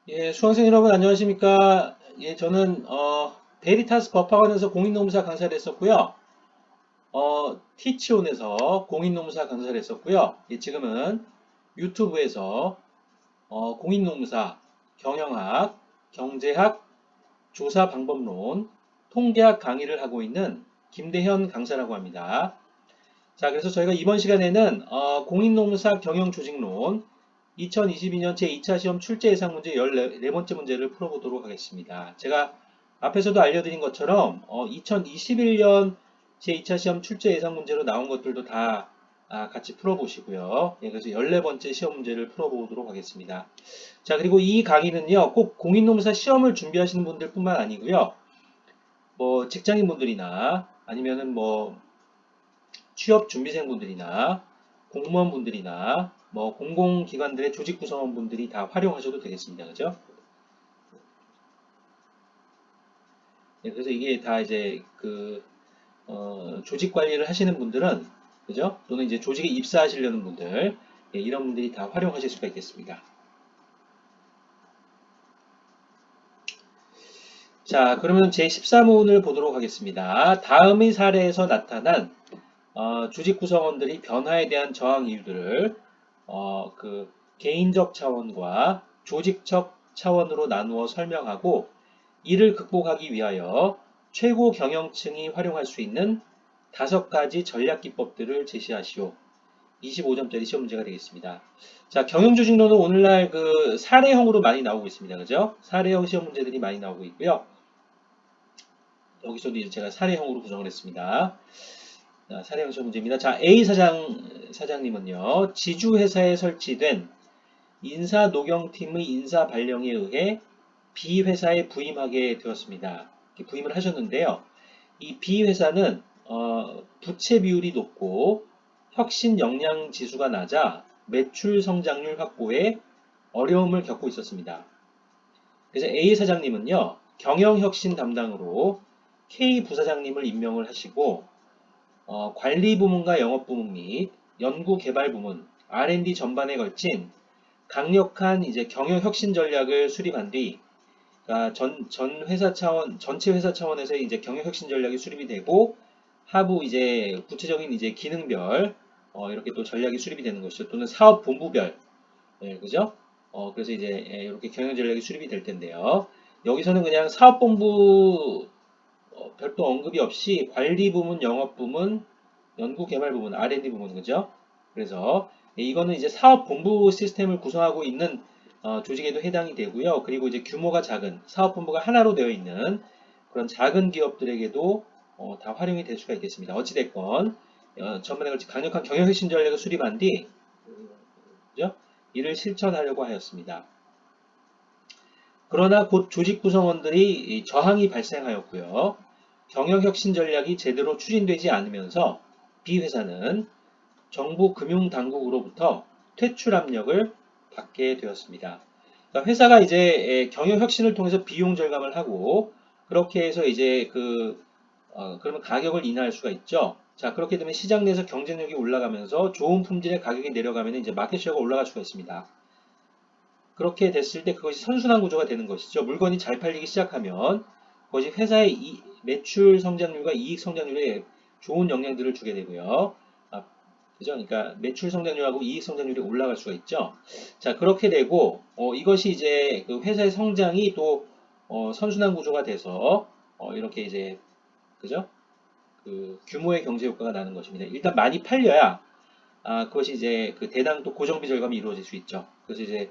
예, 수강생 여러분 안녕하십니까? 예, 저는 베리타스 법학원에서 공인노무사 강사를 했었고요. 티치온에서 공인노무사 강사를 했었고요. 예, 지금은 유튜브에서 공인노무사, 경영학, 경제학, 조사 방법론, 통계학 강의를 하고 있는 김대현 강사라고 합니다. 자, 그래서 저희가 이번 시간에는 공인노무사 경영조직론 2022년 제2차 시험 출제 예상 문제 14번째 문제를 풀어보도록 하겠습니다. 제가 앞에서도 알려드린 것처럼 2021년 제2차 시험 출제 예상 문제로 나온 것들도 다 같이 풀어보시고요. 예, 그래서 14번째 시험 문제를 풀어보도록 하겠습니다. 자, 그리고 이 강의는요, 꼭 공인노무사 시험을 준비하시는 분들 뿐만 아니고요, 뭐 직장인분들이나 아니면은 뭐 취업 준비생분들이나 공무원분들이나 뭐 공공기관들의 조직 구성원분들이 다 활용하셔도 되겠습니다. 그죠? 네, 그래서 이게 다 이제 조직 관리를 하시는 분들은 그죠? 또는 이제 조직에 입사하시려는 분들 예, 이런 분들이 다 활용하실 수가 있겠습니다. 자, 그러면 제13호를 보도록 하겠습니다. 다음의 사례에서 나타난 조직 구성원들이 변화에 대한 저항 이유들을 개인적 차원과 조직적 차원으로 나누어 설명하고 이를 극복하기 위하여 최고 경영층이 활용할 수 있는 5가지 전략 기법들을 제시하시오. 25점짜리 시험 문제가 되겠습니다. 자, 경영조직론은 오늘날 그 사례형으로 많이 나오고 있습니다. 그죠? 사례형 시험 문제들이 많이 나오고 있고요. 여기서도 이제 제가 사례형으로 구성을 했습니다. 자, 사례형 시험 문제입니다. 자, 사장님은요, 지주회사에 설치된 인사노경팀의 인사 발령에 의해 B회사에 부임하게 되었습니다. 부임을 하셨는데요. 이 B회사는 부채 비율이 높고 혁신 역량 지수가 낮아 매출 성장률 확보에 어려움을 겪고 있었습니다. 그래서 A 사장님은요, 경영혁신 담당으로 K 부사장님을 임명을 하시고 관리부문과 영업부문 및 연구개발부문, R&D 전반에 걸친 강력한 이제 경영혁신 전략을 수립한 뒤, 그러니까 전 회사 차원, 전체 회사 차원에서 이제 경영혁신 전략이 수립이 되고, 하부 이제 구체적인 이제 기능별, 이렇게 또 전략이 수립이 되는 것이죠. 또는 사업본부별, 예, 그죠? 그래서 이제 이렇게 경영 전략이 수립이 될 텐데요. 여기서는 그냥 사업본부 별도 언급이 없이 관리부문, 영업부문, 연구개발부문, R&D 부문, 그죠? 그래서 이거는 이제 사업본부 시스템을 구성하고 있는 조직에도 해당이 되고요. 그리고 이제 규모가 작은 사업본부가 하나로 되어 있는 그런 작은 기업들에게도 다 활용이 될 수가 있겠습니다. 어찌됐건 전반에 걸쳐 강력한 경영혁신 전략을 수립한 뒤 그죠? 이를 실천하려고 하였습니다. 그러나 곧 조직 구성원들이 저항이 발생하였고요. 경영혁신 전략이 제대로 추진되지 않으면서 B회사는 정부 금융당국으로부터 퇴출 압력을 받게 되었습니다. 그러니까 회사가 이제 경영혁신을 통해서 비용 절감을 하고 그렇게 해서 이제 그러면 가격을 인하할 수가 있죠. 자, 그렇게 되면 시장 내에서 경쟁력이 올라가면서 좋은 품질의 가격이 내려가면 이제 마켓쉐어가 올라갈 수가 있습니다. 그렇게 됐을 때 그것이 선순환 구조가 되는 것이죠. 물건이 잘 팔리기 시작하면 그것이 회사의 매출 성장률과 이익 성장률에 좋은 영향들을 주게 되고요. 그죠? 그러니까 매출 성장률하고 이익 성장률이 올라갈 수가 있죠. 자, 그렇게 되고 이것이 이제 그 회사의 성장이 또 선순환 구조가 돼서 이렇게 이제 그죠? 그 규모의 경제 효과가 나는 것입니다. 일단 많이 팔려야 그것이 이제 그 대당 또 고정비 절감이 이루어질 수 있죠. 그래서 이제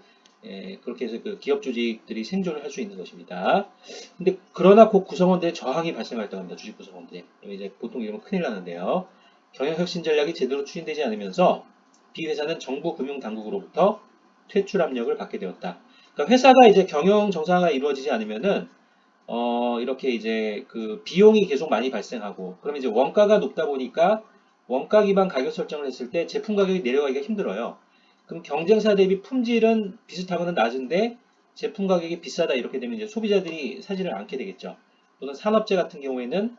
그렇게 해서 그 기업 조직들이 생존을 할 수 있는 것입니다. 근데 그러나 곧 구성원들의 저항이 발생할 때 합니다. 주식 구성원들이. 이제 보통 이러면 큰일 나는데요. 경영혁신 전략이 제대로 추진되지 않으면서 B회사는 정부 금융당국으로부터 퇴출 압력을 받게 되었다. 그러니까 회사가 이제 경영 정상화가 이루어지지 않으면은 이렇게 이제 그 비용이 계속 많이 발생하고, 그러면 이제 원가가 높다 보니까 원가 기반 가격 설정을 했을 때 제품 가격이 내려가기가 힘들어요. 그럼 경쟁사 대비 품질은 비슷하거나 낮은데 제품 가격이 비싸다 이렇게 되면 이제 소비자들이 사지를 않게 되겠죠. 또는 산업재 같은 경우에는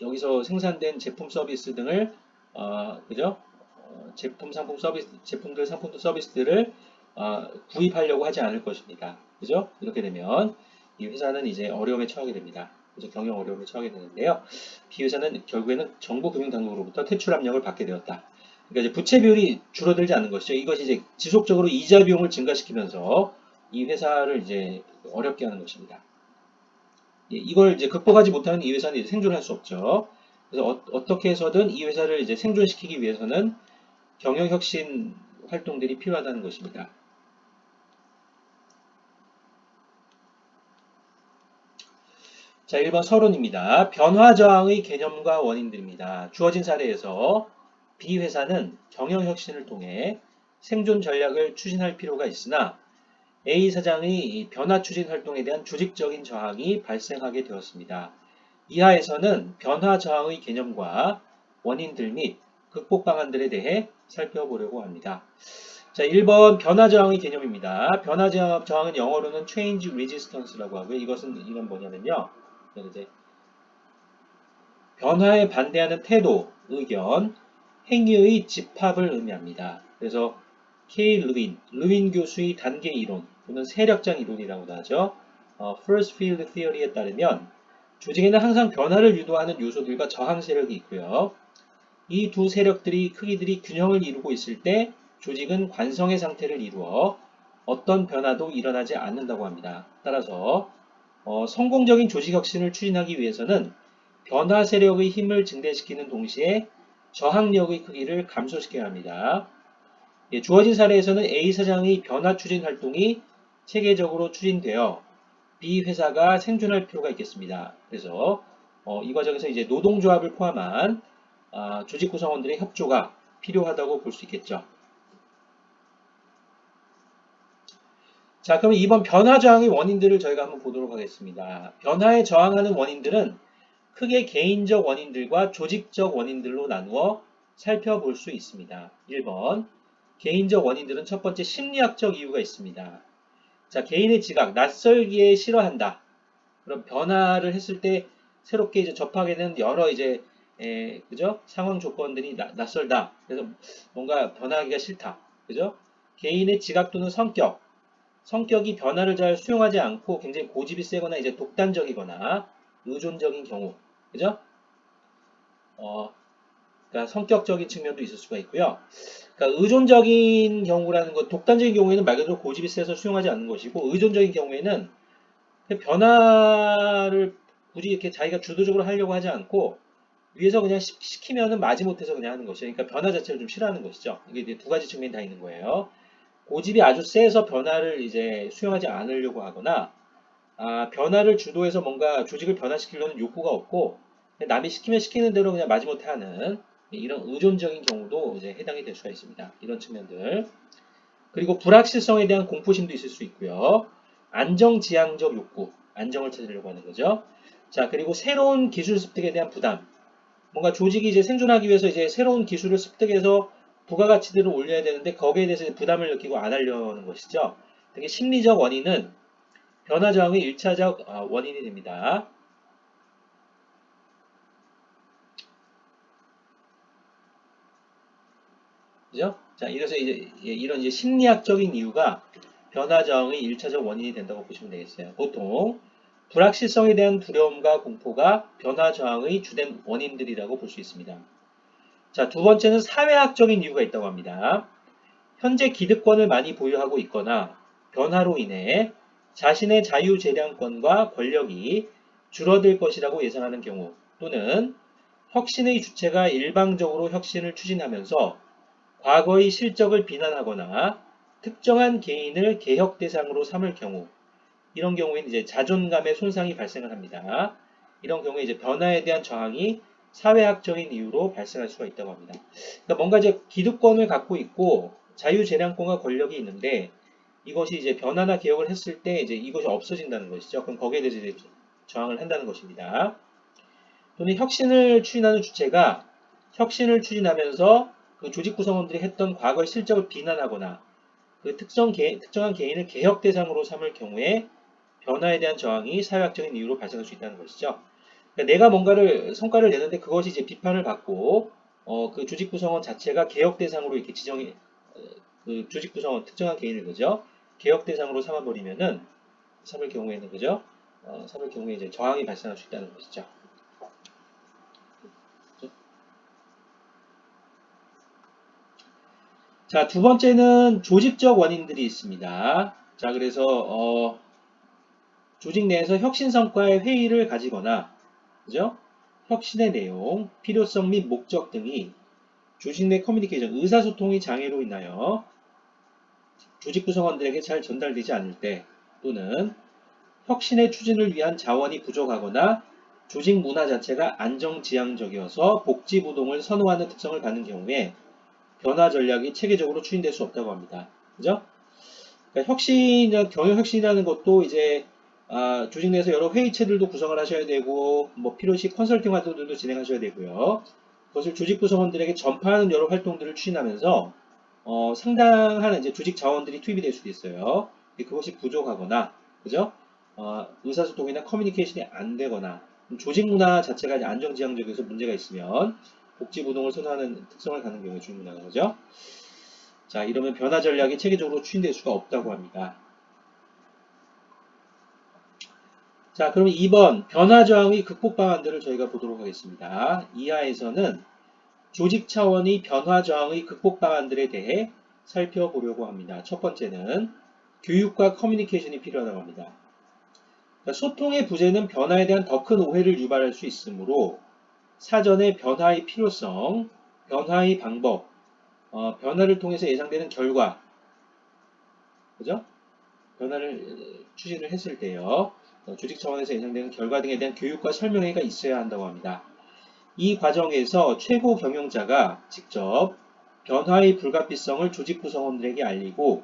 여기서 생산된 제품 서비스 등을 그죠? 제품 상품들 서비스들을 구입하려고 하지 않을 것입니다. 그죠? 이렇게 되면 이 회사는 이제 어려움에 처하게 됩니다. 그래서 경영 어려움에 처하게 되는데요. B회사는 결국에는 정부금융당국으로부터 퇴출 압력을 받게 되었다. 그러니까 이제 부채 비율이 줄어들지 않는 것이죠. 이것이 이제 지속적으로 이자 비용을 증가시키면서 이 회사를 이제 어렵게 하는 것입니다. 이걸 이제 극복하지 못하는 이 회사는 이제 생존할 수 없죠. 그래서 떻게 해서든 이 회사를 이제 생존시키기 위해서는 경영혁신 활동들이 필요하다는 것입니다. 자, 1번 서론입니다. 변화저항의 개념과 원인들입니다. 주어진 사례에서 B 회사는 경영혁신을 통해 생존 전략을 추진할 필요가 있으나 A 사장의 변화 추진 활동에 대한 조직적인 저항이 발생하게 되었습니다. 이하에서는 변화 저항의 개념과 원인들 및 극복 방안들에 대해 살펴보려고 합니다. 자, 1번 변화 저항의 개념입니다. 변화 저항은 영어로는 change resistance라고 하고요. 이건 뭐냐면요. 이제 변화에 반대하는 태도, 의견, 행위의 집합을 의미합니다. 그래서 K. 르윈 교수의 단계 이론 또는 세력장 이론이라고도 하죠. First Field Theory에 따르면 조직에는 항상 변화를 유도하는 요소들과 저항 세력이 있고요. 이 두 세력들이 크기들이 균형을 이루고 있을 때 조직은 관성의 상태를 이루어 어떤 변화도 일어나지 않는다고 합니다. 따라서 성공적인 조직 혁신을 추진하기 위해서는 변화 세력의 힘을 증대시키는 동시에 저항력의 크기를 감소시켜야 합니다. 주어진 사례에서는 A 사장의 변화 추진 활동이 체계적으로 추진되어 B 회사가 생존할 필요가 있겠습니다. 그래서 이 과정에서 이제 노동조합을 포함한 조직 구성원들의 협조가 필요하다고 볼 수 있겠죠. 자, 그럼 이번 변화 저항의 원인들을 저희가 한번 보도록 하겠습니다. 변화에 저항하는 원인들은 크게 개인적 원인들과 조직적 원인들로 나누어 살펴볼 수 있습니다. 1번 개인적 원인들은 첫 번째 심리학적 이유가 있습니다. 자, 개인의 지각, 낯설기에 싫어한다. 그럼 변화를 했을 때 새롭게 이제 접하게 되는 여러 이제 그죠? 상황 조건들이 낯설다. 그래서 뭔가 변화하기가 싫다. 그죠? 개인의 지각 또는 성격이 변화를 잘 수용하지 않고 굉장히 고집이 세거나 이제 독단적이거나 의존적인 경우. 그죠? 그러니까 성격적인 측면도 있을 수가 있고요. 그러니까 의존적인 경우라는 것, 독단적인 경우에는 말 그대로 고집이 세서 수용하지 않는 것이고, 의존적인 경우에는 변화를 굳이 이렇게 자기가 주도적으로 하려고 하지 않고, 위에서 그냥 시키면은 마지못해서 그냥 하는 것이죠. 그러니까 변화 자체를 좀 싫어하는 것이죠. 이게 이제 두 가지 측면이 다 있는 거예요. 고집이 아주 세서 변화를 이제 수용하지 않으려고 하거나, 변화를 주도해서 뭔가 조직을 변화시키려는 욕구가 없고, 남이 시키면 시키는 대로 그냥 마지못해 하는 이런 의존적인 경우도 이제 해당이 될 수가 있습니다. 이런 측면들. 그리고 불확실성에 대한 공포심도 있을 수 있고요. 안정지향적 욕구, 안정을 찾으려고 하는 거죠. 자, 그리고 새로운 기술 습득에 대한 부담. 뭔가 조직이 이제 생존하기 위해서 이제 새로운 기술을 습득해서 부가가치들을 올려야 되는데 거기에 대해서 부담을 느끼고 안 하려는 것이죠. 되게 심리적 원인은 변화 저항의 1차적 원인이 됩니다. 그죠? 자, 이래서 이제 이런 이제 심리학적인 이유가 변화 저항의 1차적 원인이 된다고 보시면 되겠어요. 보통 불확실성에 대한 두려움과 공포가 변화 저항의 주된 원인들이라고 볼 수 있습니다. 자, 두 번째는 사회학적인 이유가 있다고 합니다. 현재 기득권을 많이 보유하고 있거나 변화로 인해 자신의 자유재량권과 권력이 줄어들 것이라고 예상하는 경우 또는 혁신의 주체가 일방적으로 혁신을 추진하면서 과거의 실적을 비난하거나 특정한 개인을 개혁 대상으로 삼을 경우 이런 경우에는 이제 자존감의 손상이 발생을 합니다. 이런 경우에 이제 변화에 대한 저항이 사회학적인 이유로 발생할 수가 있다고 합니다. 그러니까 뭔가 이제 기득권을 갖고 있고 자유재량권과 권력이 있는데 이것이 이제 변화나 개혁을 했을 때 이제 이것이 없어진다는 것이죠. 그럼 거기에 대해서 이제 저항을 한다는 것입니다. 또는 혁신을 추진하는 주체가 혁신을 추진하면서 그 조직 구성원들이 했던 과거의 실적을 비난하거나 그 특정한 개인을 개혁 대상으로 삼을 경우에 변화에 대한 저항이 사회학적인 이유로 발생할 수 있다는 것이죠. 그러니까 내가 뭔가를 성과를 내는데 그것이 이제 비판을 받고 그 조직 구성원 자체가 개혁 대상으로 이렇게 지정이 그 조직 구성원 특정한 개인을 그죠? 개혁 대상으로 삼을 경우에는 그죠? 삼을 경우에 이제 저항이 발생할 수 있다는 것이죠. 자, 두 번째는 조직적 원인들이 있습니다. 자, 그래서 조직 내에서 혁신 성과의 회의를 가지거나, 그죠? 혁신의 내용, 필요성 및 목적 등이 조직 내 커뮤니케이션, 의사소통의 장애로 인하여 조직 구성원들에게 잘 전달되지 않을 때, 또는 혁신의 추진을 위한 자원이 부족하거나 조직 문화 자체가 안정지향적이어서 복지부동을 선호하는 특성을 갖는 경우에 변화 전략이 체계적으로 추진될 수 없다고 합니다. 그죠? 그러니까 경영혁신이라는 것도 이제 조직 내에서 여러 회의체들도 구성을 하셔야 되고 뭐 필요시 컨설팅 활동들도 진행하셔야 되고요. 그것을 조직 구성원들에게 전파하는 여러 활동들을 추진하면서 상당한 이제 조직 자원들이 투입이 될 수도 있어요. 그것이 부족하거나 그죠? 의사소통이나 커뮤니케이션이 안 되거나 조직 문화 자체가 이제 안정지향적이어서 문제가 있으면 복지부동을 선호하는 특성을 갖는 경우에 조직 문화가 그죠? 자, 이러면 변화 전략이 체계적으로 추진될 수가 없다고 합니다. 자, 그럼 2번 변화 저항의 극복 방안들을 저희가 보도록 하겠습니다. 이하에서는 조직 차원의 변화 저항의 극복 방안들에 대해 살펴보려고 합니다. 첫 번째는 교육과 커뮤니케이션이 필요하다고 합니다. 그러니까 소통의 부재는 변화에 대한 더 큰 오해를 유발할 수 있으므로 사전에 변화의 필요성, 변화의 방법, 변화를 통해서 예상되는 결과, 그죠? 변화를 추진을 했을 때요. 조직 차원에서 예상되는 결과 등에 대한 교육과 설명회가 있어야 한다고 합니다. 이 과정에서 최고 경영자가 직접 변화의 불가피성을 조직 구성원들에게 알리고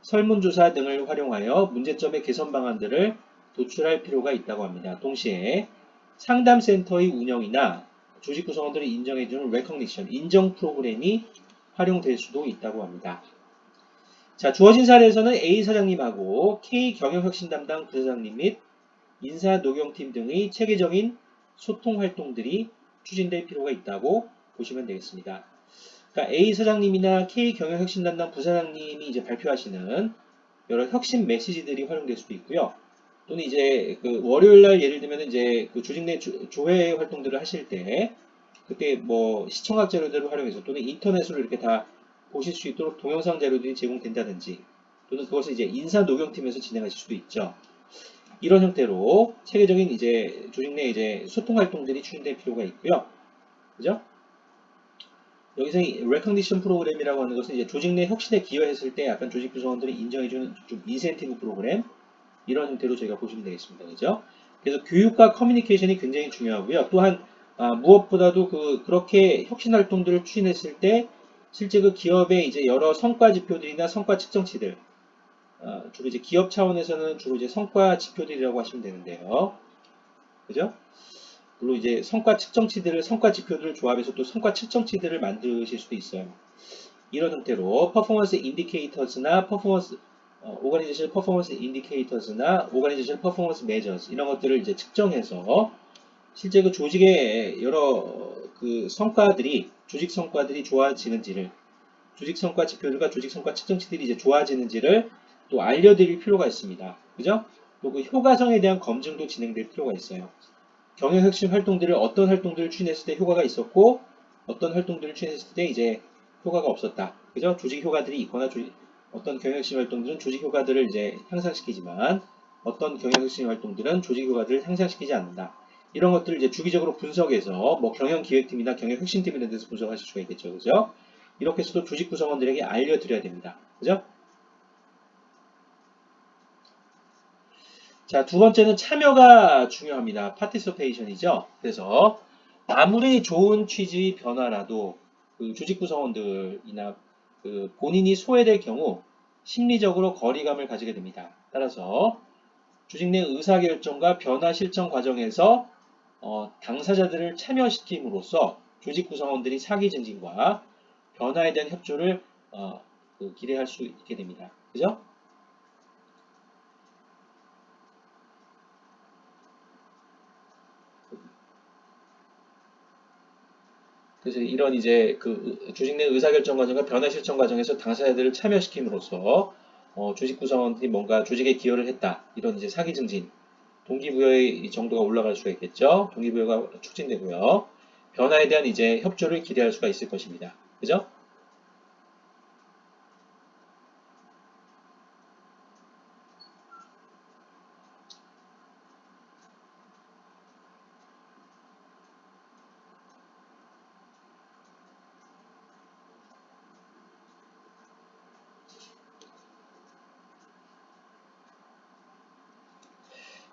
설문조사 등을 활용하여 문제점의 개선 방안들을 도출할 필요가 있다고 합니다. 동시에 상담센터의 운영이나 조직 구성원들이 인정해주는 레커니션, 인정 프로그램이 활용될 수도 있다고 합니다. 자, 주어진 사례에서는 A 사장님하고 K 경영혁신 담당 부사장님 및 인사녹용팀 등의 체계적인 소통 활동들이 추진될 필요가 있다고 보시면 되겠습니다. 그러니까 A 사장님이나 K 경영혁신 담당 부사장님이 이제 발표하시는 여러 혁신 메시지들이 활용될 수도 있고요. 또는 이제 그 월요일날 예를 들면 이제 그 조직 내 조회 활동들을 하실 때 그때 뭐 시청각 자료들을 활용해서 또는 인터넷으로 이렇게 다 보실 수 있도록 동영상 자료들이 제공된다든지 또는 그것을 이제 인사 녹용팀에서 진행하실 수도 있죠. 이런 형태로 체계적인 이제 조직 내 이제 소통 활동들이 추진될 필요가 있고요. 그죠? 여기서 이 recognition 프로그램이라고 하는 것은 이제 조직 내 혁신에 기여했을 때 약간 조직 구성원들이 인정해주는 좀 인센티브 프로그램 이런 형태로 저희가 보시면 되겠습니다. 그죠? 그래서 교육과 커뮤니케이션이 굉장히 중요하고요. 또한 무엇보다도 그렇게 혁신 활동들을 추진했을 때 실제 그 기업의 이제 여러 성과 지표들이나 성과 측정치들 주로 이제 기업 차원에서는 주로 이제 성과 지표들이라고 하시면 되는데요. 그죠? 물론 이제 성과 측정치들을 성과 지표들을 조합해서 또 성과 측정치들을 만드실 수도 있어요. 이런 형태로 퍼포먼스 인디케이터즈나 오가니제이션 퍼포먼스 인디케이터즈나 오가니제이션 퍼포먼스 메저스 이런 것들을 이제 측정해서 실제 그 조직의 여러 그 성과들이 조직 성과들이 좋아지는지를 조직 성과 지표들과 조직 성과 측정치들이 이제 좋아지는지를 또 알려드릴 필요가 있습니다. 그죠? 또 그 효과성에 대한 검증도 진행될 필요가 있어요. 경영혁신 활동들을 어떤 활동들을 추진했을 때 효과가 있었고 어떤 활동들을 추진했을 때 이제 효과가 없었다. 그죠? 조직 효과들이 있거나 어떤 경영혁신 활동들은 조직 효과들을 이제 향상시키지만 어떤 경영혁신 활동들은 조직 효과들을 향상시키지 않는다. 이런 것들을 이제 주기적으로 분석해서 뭐 경영기획팀이나 경영혁신팀 이런 데서 분석하실 수가 있겠죠. 그죠? 이렇게 해서도 조직 구성원들에게 알려드려야 됩니다. 그죠? 자, 두 번째는 참여가 중요합니다. 파티시페이션이죠. 그래서 아무리 좋은 취지 변화라도 그 조직 구성원들이나 그 본인이 소외될 경우 심리적으로 거리감을 가지게 됩니다. 따라서 조직 내 의사결정과 변화 실천 과정에서 당사자들을 참여시킴으로써 조직 구성원들이 사기 증진과 변화에 대한 협조를 기대할 수 있게 됩니다. 그죠? 그래서 이런 이제 그 조직 내 의사결정 과정과 변화 실천 과정에서 당사자들을 참여시킴으로써 조직 구성원들이 뭔가 조직에 기여를 했다. 이런 이제 사기 증진, 동기부여의 정도가 올라갈 수가 있겠죠. 동기부여가 촉진되고요. 변화에 대한 이제 협조를 기대할 수가 있을 것입니다. 그죠?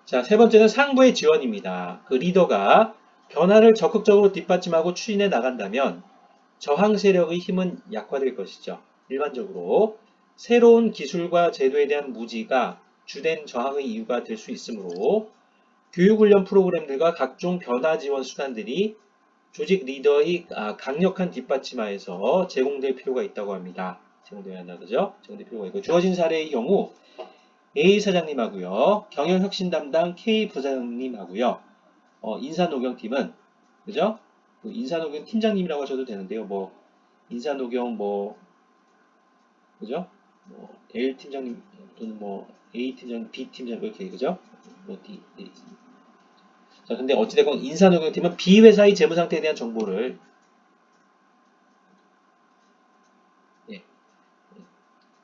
자, 세 번째는 상부의 지원입니다. 그 리더가 변화를 적극적으로 뒷받침하고 추진해 나간다면 저항 세력의 힘은 약화될 것이죠. 일반적으로 새로운 기술과 제도에 대한 무지가 주된 저항의 이유가 될 수 있으므로 교육훈련 프로그램들과 각종 변화 지원 수단들이 조직 리더의 강력한 뒷받침하에서 제공될 필요가 있다고 합니다. 제공돼야 한다, 그죠? 제공될 필요가 있고 주어진 사례의 경우 A 사장님하고요, 경영혁신 담당 K 부사장님하고요, 인사노경팀은 그죠? 그 인사노경 팀장님이라고 하셔도 되는데요. 뭐 인사노경 뭐 그죠? 뭐 L 팀장님 또는 뭐 A 팀장, B 팀장 이렇게 그죠? 뭐 D, D. 자, 근데 어찌됐건 인사노경팀은 B 회사의 재무 상태에 대한 정보를 예,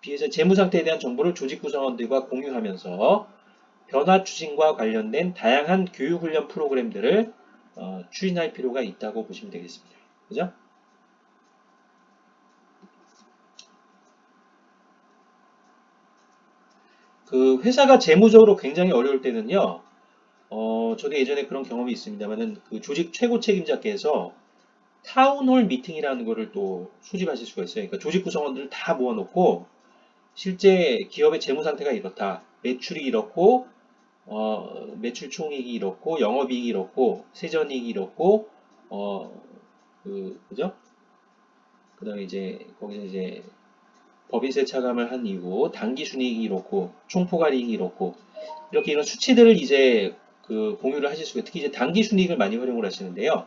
B 회사 재무 상태에 대한 정보를 조직 구성원들과 공유하면서 변화 추진과 관련된 다양한 교육 훈련 프로그램들을 추진할 필요가 있다고 보시면 되겠습니다. 그죠? 그 회사가 재무적으로 굉장히 어려울 때는요. 저도 예전에 그런 경험이 있습니다만은 그 조직 최고 책임자께서 타운홀 미팅이라는 거를 또 수집하실 수가 있어요. 그러니까 조직 구성원들을 다 모아놓고 실제 기업의 재무 상태가 이렇다. 매출이 이렇고 매출 총익이 이렇고 영업이익이 이렇고 세전이익이 이렇고 그죠? 그다음에 이제 거기서 이제 법인세 차감을 한 이후 당기 순이익이 이렇고 총포괄이익이 이렇고 이렇게 이런 수치들을 이제 그 공유를 하실 수가 있어요. 특히 이제 당기 순이익을 많이 활용을 하시는데요.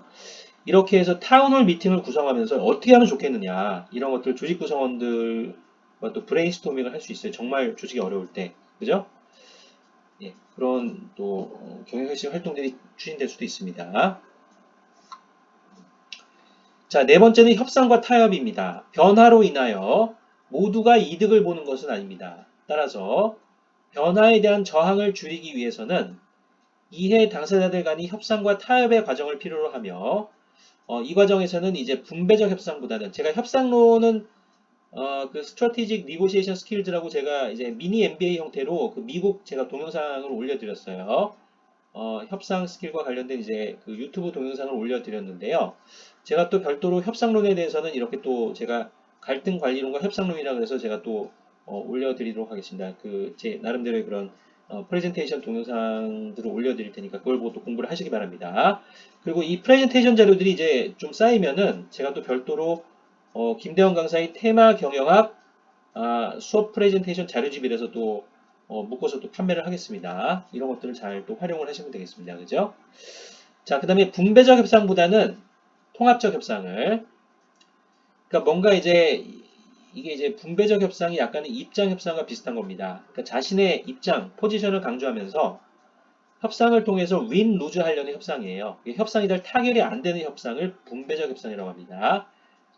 이렇게 해서 타운홀 미팅을 구성하면서 어떻게 하면 좋겠느냐 이런 것들 조직 구성원들과 또 브레인스토밍을 할 수 있어요. 정말 조직이 어려울 때, 그죠? 예, 그런 또 경영혁신 활동들이 추진될 수도 있습니다. 자, 네 번째는 협상과 타협입니다. 변화로 인하여 모두가 이득을 보는 것은 아닙니다. 따라서 변화에 대한 저항을 줄이기 위해서는 이해 당사자들 간의 협상과 타협의 과정을 필요로 하며 이 과정에서는 이제 분배적 협상보다는 제가 협상론은 그 Strategic Negotiation Skills라고 제가 이제 미니 MBA 형태로 그 미국 제가 동영상을 올려드렸어요. 협상 스킬과 관련된 이제 그 유튜브 동영상을 올려드렸는데요. 제가 또 별도로 협상론에 대해서는 이렇게 또 제가 갈등 관리론과 협상론이라 그래서 제가 또 올려드리도록 하겠습니다. 그 제 나름대로의 그런 프레젠테이션 동영상들을 올려드릴 테니까 그걸 보고 또 공부를 하시기 바랍니다. 그리고 이 프레젠테이션 자료들이 이제 좀 쌓이면은 제가 또 별도로 김대원 강사의 테마 경영학 수업 프레젠테이션 자료집이라서 또 묶어서 또 판매를 하겠습니다. 이런 것들을 잘 또 활용을 하시면 되겠습니다. 그죠? 자, 그 다음에 분배적 협상보다는 통합적 협상을 그러니까 뭔가 이제 이게 이제 분배적 협상이 약간의 입장 협상과 비슷한 겁니다. 그러니까 자신의 입장, 포지션을 강조하면서 협상을 통해서 윈 루즈 하려는 협상이에요. 협상이 잘 타결이 안 되는 협상을 분배적 협상이라고 합니다.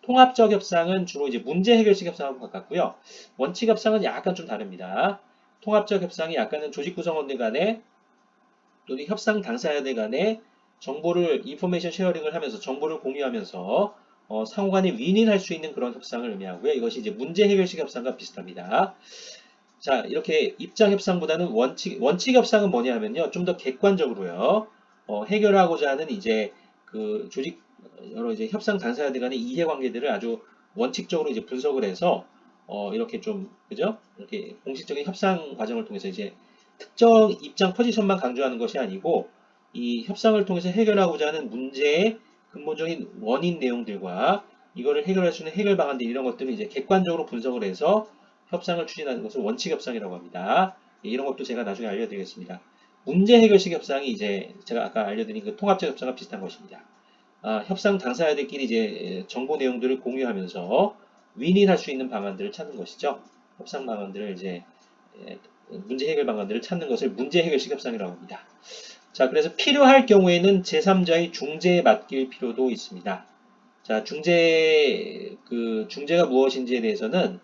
통합적 협상은 주로 이제 문제 해결식 협상하고 가깝고요. 원칙 협상은 약간 좀 다릅니다. 통합적 협상이 약간은 조직 구성원들 간에 또는 협상 당사자들 간에 정보를 인포메이션 쉐어링을 하면서 정보를 공유하면서 상호간에 윈윈할 수 있는 그런 협상을 의미하고요. 이것이 이제 문제 해결식 협상과 비슷합니다. 자, 이렇게 입장 협상보다는 원칙 협상은 뭐냐 하면요. 좀 더 객관적으로요. 해결하고자 하는 이제 그 조직 여러 이제 협상 당사자들 간의 이해관계들을 아주 원칙적으로 이제 분석을 해서 이렇게 좀 그죠? 이렇게 공식적인 협상 과정을 통해서 이제 특정 입장 포지션만 강조하는 것이 아니고 이 협상을 통해서 해결하고자 하는 문제의 근본적인 원인 내용들과 이거를 해결할 수 있는 해결 방안들 이런 것들을 이제 객관적으로 분석을 해서 협상을 추진하는 것을 원칙 협상이라고 합니다. 이런 것도 제가 나중에 알려드리겠습니다. 문제 해결식 협상이 이제 제가 아까 알려드린 그 통합적 협상과 비슷한 것입니다. 협상 당사자들끼리 이제 정보 내용들을 공유하면서 윈윈할 수 있는 방안들을 찾는 것이죠. 협상 방안들을 이제 문제 해결 방안들을 찾는 것을 문제 해결식 협상이라고 합니다. 자, 그래서 필요할 경우에는 제3자의 중재에 맡길 필요도 있습니다. 자, 중재가 무엇인지에 대해서는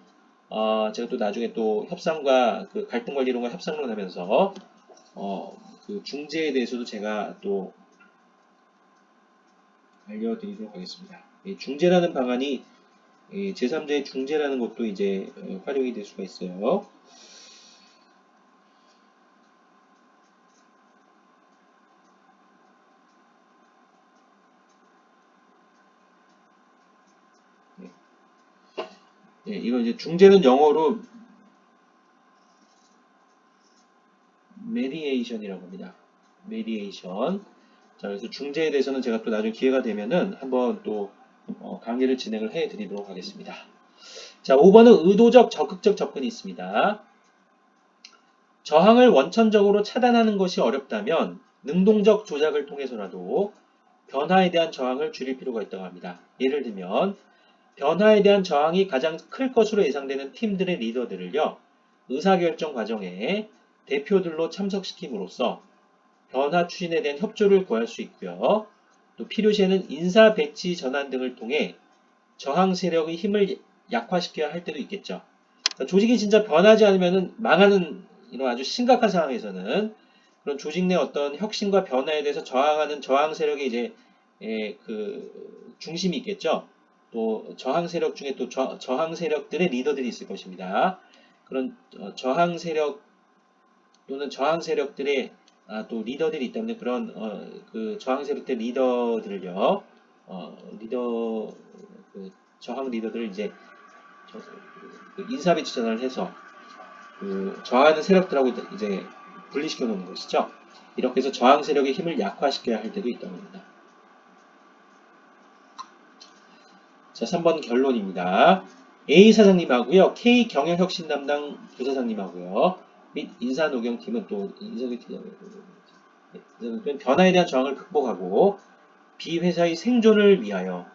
제가 또 나중에 또 협상과 그 갈등 관리론과 협상론 하면서 그 중재에 대해서도 제가 또 알려드리도록 하겠습니다. 중재라는 방안이 제3자의 중재라는 것도 이제 활용이 될 수가 있어요. 이거 이제 중재는 영어로 메디에이션이라고 합니다. 메디에이션. 자, 그래서 중재에 대해서는 제가 또 나중에 기회가 되면은 한번 또 강의를 진행을 해 드리도록 하겠습니다. 자, 5번은 의도적 적극적 접근이 있습니다. 저항을 원천적으로 차단하는 것이 어렵다면 능동적 조작을 통해서라도 변화에 대한 저항을 줄일 필요가 있다고 합니다. 예를 들면 변화에 대한 저항이 가장 클 것으로 예상되는 팀들의 리더들을요, 의사결정 과정에 대표들로 참석시킴으로써 변화 추진에 대한 협조를 구할 수 있고요. 또 필요시에는 인사 배치 전환 등을 통해 저항 세력의 힘을 약화시켜야 할 때도 있겠죠. 그러니까 조직이 진짜 변하지 않으면 망하는 이런 아주 심각한 상황에서는 그런 조직 내 어떤 혁신과 변화에 대해서 저항하는 저항 세력의 이제 그 중심이 있겠죠. 또 저항 세력 중에 또 저항 세력들의 리더들이 있을 것입니다. 그런 저항 세력 또는 저항 세력들의 또 리더들이 있다면 그런 그 저항 세력들 리더들을요, 그 저항 리더들을 이제 그 인사배치 전환을 해서 그 저항하는 세력들하고 이제 분리시켜 놓는 것이죠. 이렇게 해서 저항 세력의 힘을 약화시켜야 할 때도 있다고 합니다. 자, 3번 결론입니다. A 사장님하고요, K 경영혁신 담당 부사장님하고요, 및 인사노경팀은 또 변화에 대한 저항을 극복하고 B 회사의 생존을 위하여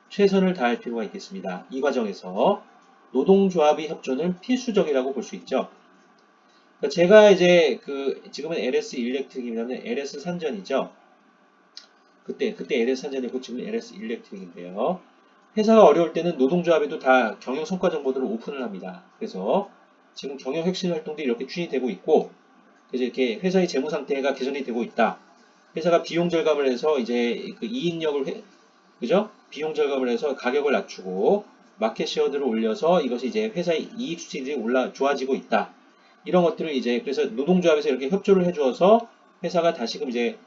최선을 다할 필요가 있겠습니다. 이 과정에서 노동조합의 협조는 필수적이라고 볼 수 있죠. 그러니까 제가 이제 지금은 LS 일렉트릭이라는 LS 산전이죠. 그때 LS 산전이고 지금 LS 일렉트릭인데요. 회사가 어려울 때는 노동조합에도 다 경영 성과 정보들을 오픈을 합니다. 그래서 지금 경영 혁신 활동들이 이렇게 추진이 되고 있고, 그래서 이렇게 회사의 재무 상태가 개선이 되고 있다. 회사가 비용 절감을 해서 이제 그 이익력을 그죠? 비용 절감을 해서 가격을 낮추고 마켓 쉐어들을 올려서 이것이 이제 회사의 이익 수치들이 좋아지고 있다. 이런 것들을 이제 그래서 노동조합에서 이렇게 협조를 해주어서 회사가 다시금 이제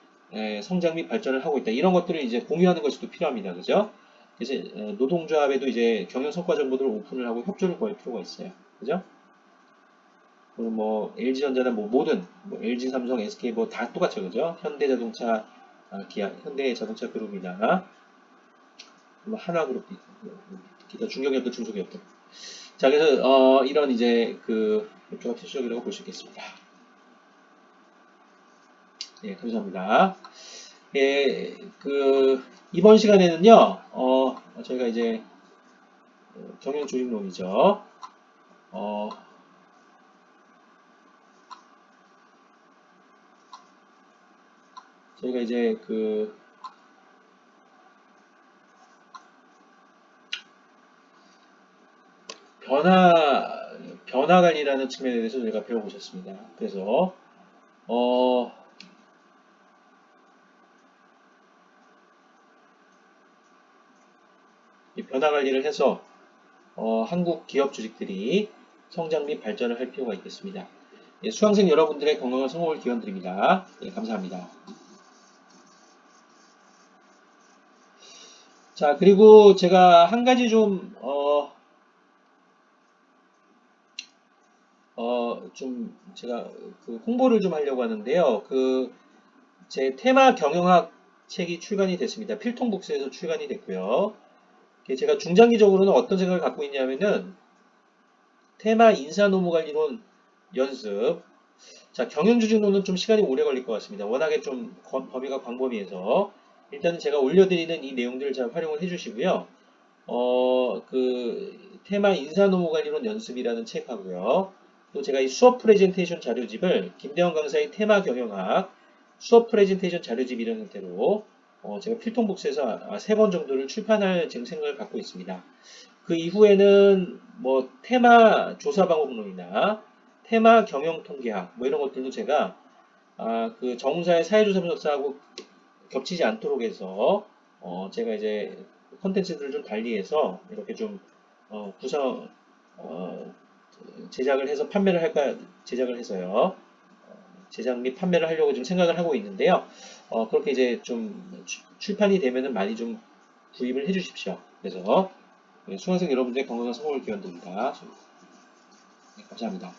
성장 및 발전을 하고 있다. 이런 것들을 이제 공유하는 것이 또 필요합니다. 그죠? 그래서 노동조합에도 이제 경영 성과 정보들을 오픈을 하고 협조를 구할 필요가 있어요. 그죠? 그리고 뭐 LG전자나 뭐 모든 뭐 LG, 삼성, SK 뭐 다 똑같죠. 그죠? 현대자동차, 기아, 현대자동차 그룹이나 뭐 하나그룹, 기타 중견기업들, 중소기업들. 자, 그래서 이런 이제 그 협조가 필수적이라고 볼 수 있겠습니다. 예, 감사합니다. 예, 이번 시간에는요, 저희가 이제 경영 조직론이죠. 저희가 이제 변화 관리라는 측면에 대해서 저희가 배워보셨습니다. 그래서 이 변화 관리를 해서 한국 기업 조직들이 성장 및 발전을 할 필요가 있겠습니다. 예, 수강생 여러분들의 건강한 성공을 기원드립니다. 예, 감사합니다. 자, 그리고 제가 한 가지 좀 제가 홍보를 좀 하려고 하는데요. 제 테마 경영학 책이 출간이 됐습니다. 필통북스에서 출간이 됐고요. 제가 중장기적으로는 어떤 생각을 갖고 있냐면은 테마 인사노무관리론 연습. 자, 경영조직론은 좀 시간이 오래 걸릴 것 같습니다. 워낙에 좀 범위가 광범위해서 일단은 제가 올려드리는 이 내용들을 잘 활용을 해주시고요. 테마 인사노무관리론 연습이라는 책하고요. 또 제가 이 수업 프레젠테이션 자료집을 김대원 강사의 테마 경영학 수업 프레젠테이션 자료집 이런 형태로 제가 필통북스에서 3번 정도를 출판할 지금 생각을 갖고 있습니다. 그 이후에는 뭐 테마 조사 방법론이나 테마 경영 통계학 뭐 이런 것들도 제가 그 정사의 사회조사 분석사하고 겹치지 않도록 해서 제가 이제 컨텐츠들을 좀 달리해서 이렇게 좀 구성 제작을 해서 판매를 할까 제작을 해서요. 제작 및 판매를 하려고 지금 생각을 하고 있는데요. 그렇게 이제 좀 출판이 되면은 많이 좀 구입을 해 주십시오. 그래서 수강생 여러분들의 건강한 성공을 기원드립니다. 네, 감사합니다.